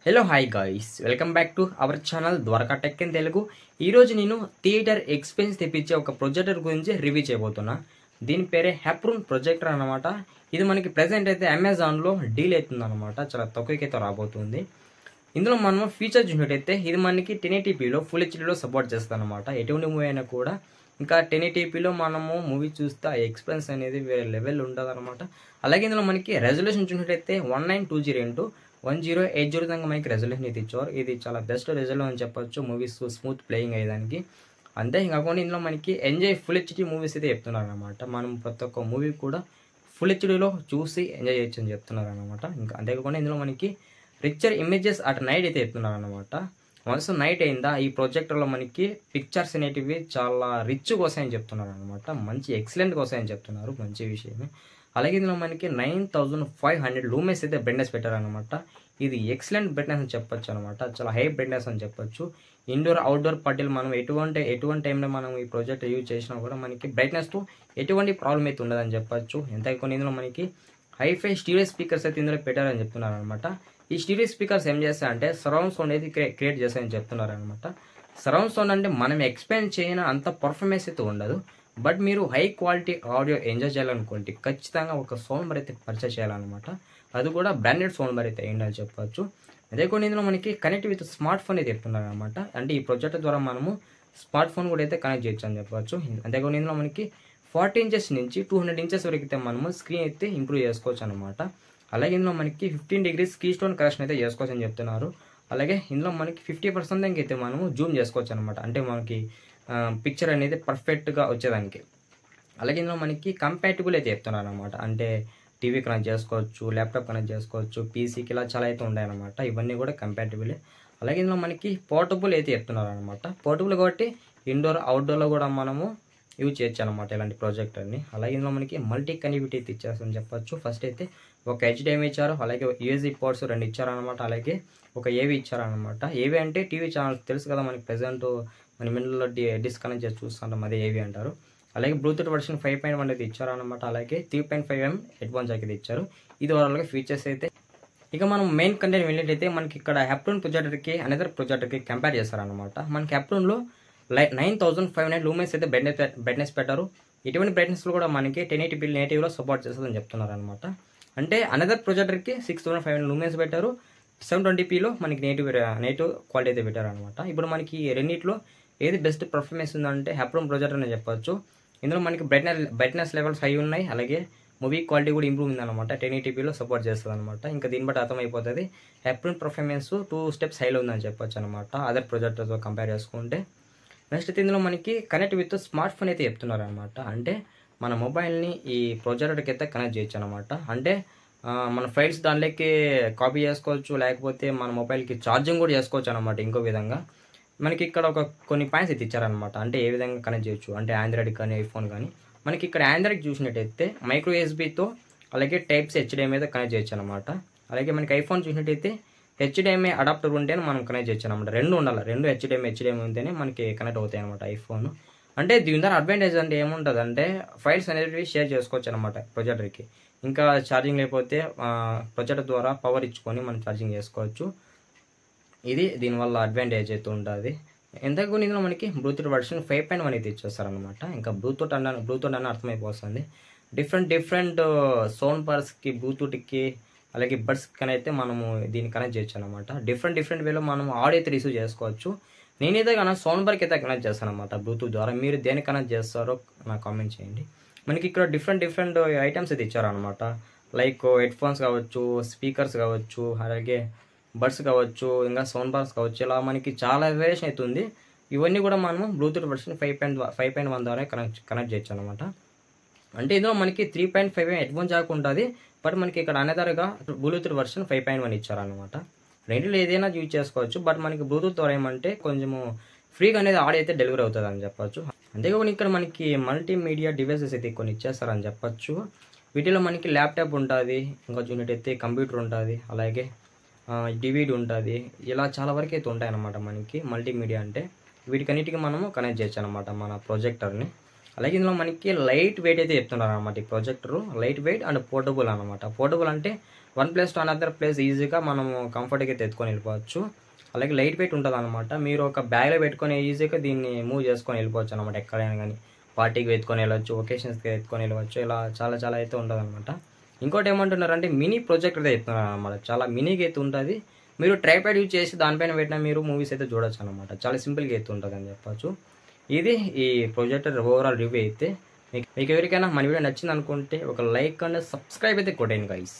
Hello hi guys, welcome back to our channel Dwaraka tech in Telugu. ఈరోజు నేను theatre experience తెప్పించే ఒక ప్రొజెక్టర్ గురించి రివ్యూ చేయబోతున్నా. దీని పేరే హ్యాప్రూన్ ప్రొజెక్టర్ అనమాట. ఇది మనకి ప్రెసెంట్ అయితే అమెజాన్లో డీల్ అవుతుంది అనమాట. చాలా తక్కువకైతే రాబోతుంది. ఇందులో మనం ఫీచర్ చూసినట్టయితే ఇది మనకి 1080pలో ఫుల్ హెచ్డీలో సపోర్ట్ చేస్తుంది అనమాట. ఎటువంటి మూవీ అయినా కూడా ఇంకా 1080pలో మనము మూవీ చూస్తే ఆ ఎక్స్పీరియన్స్ అనేది వేరే లెవెల్ ఉంటుంది అనమాట. అలాగే ఇందులో మనకి రెజల్యూషన్ చూసినట్టయితే 1920x1080 దాకా మనకి రెజల్యూషన్ అయితే ఇచ్చారు. ఇది చాలా బెస్ట్ రెజల్యూషన్ అని చెప్పొచ్చు మూవీస్ స్మూత్ ప్లేయింగ్ అయ్యేదానికి. అంతే కాకుండా ఇందులో మనకి ఎంజాయ్ ఫుల్ హెచ్డీ మూవీస్ అయితే చెప్తున్నారు అనమాట. మనం ప్రతి ఒక్క మూవీ కూడా ఫుల్ హెచ్డీలో చూసి ఎంజాయ్ చేయొచ్చు అని చెప్తున్నారు అనమాట. ఇంకా అంతేకాకుండా ఇందులో మనకి రిచర్ ఇమేజెస్ అట్ నైట్ అయితే చెప్తున్నారు అనమాట. వన్స్ నైట్ అయిందా ఈ ప్రొజెక్టర్లో మనకి పిక్చర్స్ అనేటివి చాలా రిచ్గా వస్తాయని చెప్తున్నారు అనమాట. మంచి ఎక్సలెంట్గా వస్తాయని చెప్తున్నారు, మంచి విషయమే. అలాగే ఇందులో మనకి 9500 లూమెన్స్ అయితే బ్రైట్నెస్ పెట్టారనమాట. ఇది ఎక్సలెంట్ బ్రైట్నెస్ అని చెప్పొచ్చు అనమాట. చాలా హై బ్రైట్నెస్ అని చెప్పొచ్చు. ఇండోర్ అవుట్డోర్ పార్టీలు మనం ఎటువంటి టైంలో మనం ఈ ప్రాజెక్ట్ యూజ్ చేసినా కూడా మనకి బ్రైట్నెస్తో ఎటువంటి ప్రాబ్లం అయితే ఉండదని చెప్పొచ్చు. ఎంతైనా ఇందులో మనకి హైఫై స్టీరియో స్పీకర్స్ అయితే ఇందులో పెట్టారని చెప్తున్నారు అనమాట. ఈ స్టీరియో స్పీకర్స్ ఏం చేస్తాయంటే సరౌండ్ సౌండ్ అయితే క్రియేట్ చేస్తాయని చెప్తున్నారు అనమాట. సరౌండ్ సౌండ్ అంటే మనం ఎక్స్ప్లెయిన్ చేయని అంత పర్ఫార్మెన్స్ అయితే ఉండదు. బట్ మీరు హై క్వాలిటీ ఆడియో ఎంజాయ్ చేయాలనుకోండి ఖచ్చితంగా ఒక సౌండ్ బార్ అయితే పర్చేస్ చేయాలన్నమాట. అది కూడా బ్రాండెడ్ సౌండ్ బార్ అయితే అయ్యిందని చెప్పొచ్చు. అదే కూడా ఇందులో మనకి కనెక్ట్ విత్ స్మార్ట్ ఫోన్ అయితే చెప్తున్నారు అనమాట. అంటే ఈ ప్రొజెక్టర్ ద్వారా మనము స్మార్ట్ ఫోన్ కూడా అయితే కనెక్ట్ చేయొచ్చు అని చెప్పొచ్చు. అంతేకాకుండా ఇందులో మనకి 40 ఇంచెస్ నుంచి 200 ఇంచెస్ వరకు అయితే మనము స్క్రీన్ అయితే ఇంప్రూవ్ చేసుకోవచ్చు అనమాట. అలాగే ఇందులో మనకి 15 degrees కీ స్టోన్ కరెక్షన్ అయితే చేసుకోవచ్చు అని చెప్తున్నారు. అలాగే ఇందులో మనకి 50% అయితే మనము జూమ్ చేసుకోవచ్చు అనమాట. అంటే మనకి పిక్చర్ అనేది పర్ఫెక్ట్గా వచ్చేదానికి. అలాగే ఇందులో మనకి కంపాటిబుల్ అయితే చెప్తున్నారు అనమాట. అంటే టీవీ కనెక్ట్ చేసుకోవచ్చు, ల్యాప్టాప్ కనెక్ట్ చేసుకోవచ్చు, పీసీకి ఇలా చాలా అయితే ఉన్నాయన్నమాట. ఇవన్నీ కూడా కంపాటిబులే. అలాగే ఇందులో మనకి పోర్టబుల్ అయితే చెప్తున్నారు అనమాట. పోర్టబుల్ కాబట్టి ఇండోర్ అవుట్డోర్లో కూడా మనము యూజ్ చేయొచ్చు అనమాట ఇలాంటి ప్రాజెక్టర్ని. అలాగే ఇందులో మనకి మల్టీ కనెక్టివిటీ అయితే ఇచ్చేస్తారని చెప్పొచ్చు. ఫస్ట్ అయితే ఒక HDMI ఇచ్చారు, అలాగే USB పోర్ట్స్ 2 ఇచ్చారనమాట. అలాగే ఒక AV ఇచ్చారనమాట. AV అంటే టీవీ ఛానల్ తెలుసు కదా మనకి ప్రెజెంట్ మన మిడిల్లో డిస్కనెక్ట్ చేసి చూస్తుంటాం, అదే AV అంటారు. అలాగే బ్లూటూత్ వర్షన్ 5.1 అయితే ఇచ్చారనమాట. అలాగే 3.5mm హెడ్ ఫోన్స్ అయితే ఇచ్చారు. ఇది ఓవరాల్గా ఫీచర్స్ అయితే. ఇక మనం మెయిన్ కంటెంట్ వెళ్ళినట్టయితే మనకి ఇక్కడ హ్యాప్రూన్ ప్రొజెక్టర్కి అనదర్ ప్రొజెక్టర్కి కంపేర్ చేస్తారనమాట. మనకి హ్యాప్రూన్లో 9500 లూమెన్స్ అయితే బ్రైట్నెస్ పెట్టారు. ఇటువంటి బ్రైట్నెస్లో కూడా మనకి 1080p నేటివ్లో సపోర్ట్ చేస్తుందని చెప్తున్నారు అనమాట. అంటే అనదర్ ప్రొజెక్టర్కి 6500 లూమెన్స్ పెట్టారు. 720pలో మనకి నేటివ్ క్వాలిటీ అయితే పెట్టారు అనమాట. ఇప్పుడు మనకి రెండిట్లో ఏది బెస్ట్ పర్ఫార్మెన్స్ ఉందంటే హ్యాప్రూన్ ప్రొజెక్టర్ అని చెప్పొచ్చు. ఇందులో మనకి బ్రైట్నెస్ లెవెల్స్ హై ఉన్నాయి. అలాగే మూవీ క్వాలిటీ కూడా ఇంప్రూవ్ ఉందన్నమాట. 1080pలో సపోర్ట్ చేస్తుంది అనమాట. ఇంకా దీన్ని బట్టి అర్థమైపోతుంది హ్యాప్రూన్ పర్ఫార్మెన్స్ 2 steps హైలో ఉందని చెప్పొచ్చు అనమాట అదర్ ప్రొజెక్టర్తో కంపేర్ చేసుకుంటే. నెక్స్ట్ అయితే ఇందులో మనకి కనెక్ట్ విత్ స్మార్ట్ ఫోన్ అయితే చెప్తున్నారు అనమాట. అంటే మన మొబైల్ని ఈ ప్రొజెక్టర్కి అయితే కనెక్ట్ చేయొచ్చు అనమాట. అంటే మన ఫైల్స్ దానిలోకి కాపీ చేసుకోవచ్చు, లేకపోతే మన మొబైల్కి ఛార్జింగ్ కూడా చేసుకోవచ్చు అనమాట. ఇంకో విధంగా మనకి ఇక్కడ కొన్ని పాయింట్స్ అయితే ఇచ్చారనమాట. అంటే ఏ విధంగా కనెక్ట్ చేయొచ్చు అంటే ఆండ్రాయిడ్ కానీ ఐఫోన్ కానీ. మనకి ఇక్కడ ఆండ్రాయిడ్ చూసినట్టయితే మైక్రో USB-తో అలాగే టైప్స్ HDMI అయితే కనెక్ట్ చేయొచ్చు అనమాట. అలాగే మనకి ఐఫోన్ చూసినట్టయితే HDMI అడాప్టర్ ఉంటేనే మనం కనెక్ట్ చేయొచ్చు అనమాట. 2 ఉండాలి, 2 HDMI ఉంటేనే మనకి కనెక్ట్ అవుతాయి అనమాట ఐఫోన్. అంటే దీని ద్వారా అడ్వాంటేజ్ అంటే ఏముంటుంది అంటే ఫైల్స్ అనేవి షేర్ చేసుకోవచ్చు అనమాట ప్రొజెక్టర్కి. ఇంకా ఛార్జింగ్ లేకపోతే ప్రొజెక్టర్ ద్వారా పవర్ ఇచ్చుకొని మనం ఛార్జింగ్ చేసుకోవచ్చు. ఇది దీనివల్ల అడ్వాంటేజ్ అయితే ఉంటుంది. ఎంతకు ఇందులో మనకి బ్లూటూత్ వర్షన్ 5.1 అయితే ఇచ్చేస్తారనమాట. ఇంకా బ్లూటూత్ అన్న అర్థమైపోతుంది. డిఫరెంట్ సౌండ్ బార్స్కి, బ్లూటూత్కి అలాగే బడ్స్కి అయితే మనము దీన్ని కనెక్ట్ చేయొచ్చు అనమాట. డిఫరెంట్ వేలో మనం ఆడియో అయితే రిసీవ్ చేసుకోవచ్చు. నేనైతే కానీ సౌండ్ బార్కి అయితే కనెక్ట్ చేస్తాను అనమాట బ్లూటూత్ ద్వారా. మీరు దేని కనెక్ట్ చేస్తారో నాకు కామెంట్ చేయండి. మనకి ఇక్కడ డిఫరెంట్ ఐటమ్స్ అయితే ఇచ్చారనమాట. లైక్ హెడ్ ఫోన్స్ కావచ్చు, స్పీకర్స్ కావచ్చు, అలాగే బడ్స్ కావచ్చు, ఇంకా సౌండ్ బార్స్ కావచ్చు. ఇలా మనకి చాలా వేరియేషన్ అవుతుంది. ఇవన్నీ కూడా మనము బ్లూటూత్ వర్షన్ 5.1 ద్వారా కనెక్ట్ చేయొచ్చు అనమాట. అంటే ఇందులో మనకి 3.5mm హెడ్ ఫోన్ జాక్ ఉంటుంది. బట్ మనకి ఇక్కడ అనదర్గా బ్లూటూత్ వర్షన్ 5.1 ఇచ్చారనమాట. రెండులో ఏదైనా యూజ్ చేసుకోవచ్చు. బట్ మనకి బ్లూటూత్ ద్వారా ఏమంటే కొంచెము ఫ్రీగా అనేది ఆడియో అయితే డెలివరీ అవుతుంది అని చెప్పొచ్చు. అంతేకాకుండా ఇక్కడ మనకి మల్టీమీడియా డివైసెస్ అయితే కొన్ని ఇచ్చేస్తారని చెప్పొచ్చు. వీటిలో మనకి ల్యాప్టాప్ ఉంటుంది, ఇంకా చూసినట్టయితే కంప్యూటర్ ఉంటుంది, అలాగే DVD ఉంటుంది. ఇలా చాలా వరకు అయితే ఉంటాయన్నమాట మనకి మల్టీమీడియా అంటే. వీటికన్నిటికీ మనము కనెక్ట్ చేయొచ్చు అనమాట మన ప్రొజెక్టర్ని. అలాగే ఇందులో మనకి లైట్ వెయిట్ అయితే చెప్తున్నారు అనమాట. ఈ projector light weight and portable అనమాట. పోర్టబుల్ అంటే one place to another place ఈజీగా మనం కంఫర్ట్గా అయితే ఎత్తుకొని వెళ్ళిపోవచ్చు. అలాగే లైట్ వెయిట్ ఉంటుంది అనమాట. మీరు ఒక బ్యాగ్లో పెట్టుకొని ఈజీగా దీన్ని మూవ్ చేసుకొని వెళ్ళిపోవచ్చు అనమాట. ఎక్కడైనా కానీ పార్టీకి ఎత్తుకొని వెళ్ళవచ్చు, ఒకేషన్స్కి ఎత్తుకొని వెళ్ళవచ్చు, ఇలా చాలా చాలా అయితే ఉంటుంది అనమాట. ఇంకోటి ఏమంటున్నారంటే మినీ ప్రొజెక్టర్ అయితే ఎత్తున్నారు అనమాట. చాలా మినీగా అయితే ఉంటుంది. మీరు ట్రైపాడ్ యూజ్ చేసి దానిపైన పెట్టినా మీరు మూవీస్ అయితే చూడొచ్చు అనమాట. చాలా సింపుల్గా అయితే ఉంటుంది అని చెప్పచ్చు. ఇది ఈ ప్రొజెక్టర్ ఓవరాల్ రివ్యూ అయితే. మీకు ఎవరికైనా మన వీడియో నచ్చింది అనుకుంటే ఒక లైక్ అండ్ సబ్స్క్రైబ్ అయితే కొట్టండి గైస్.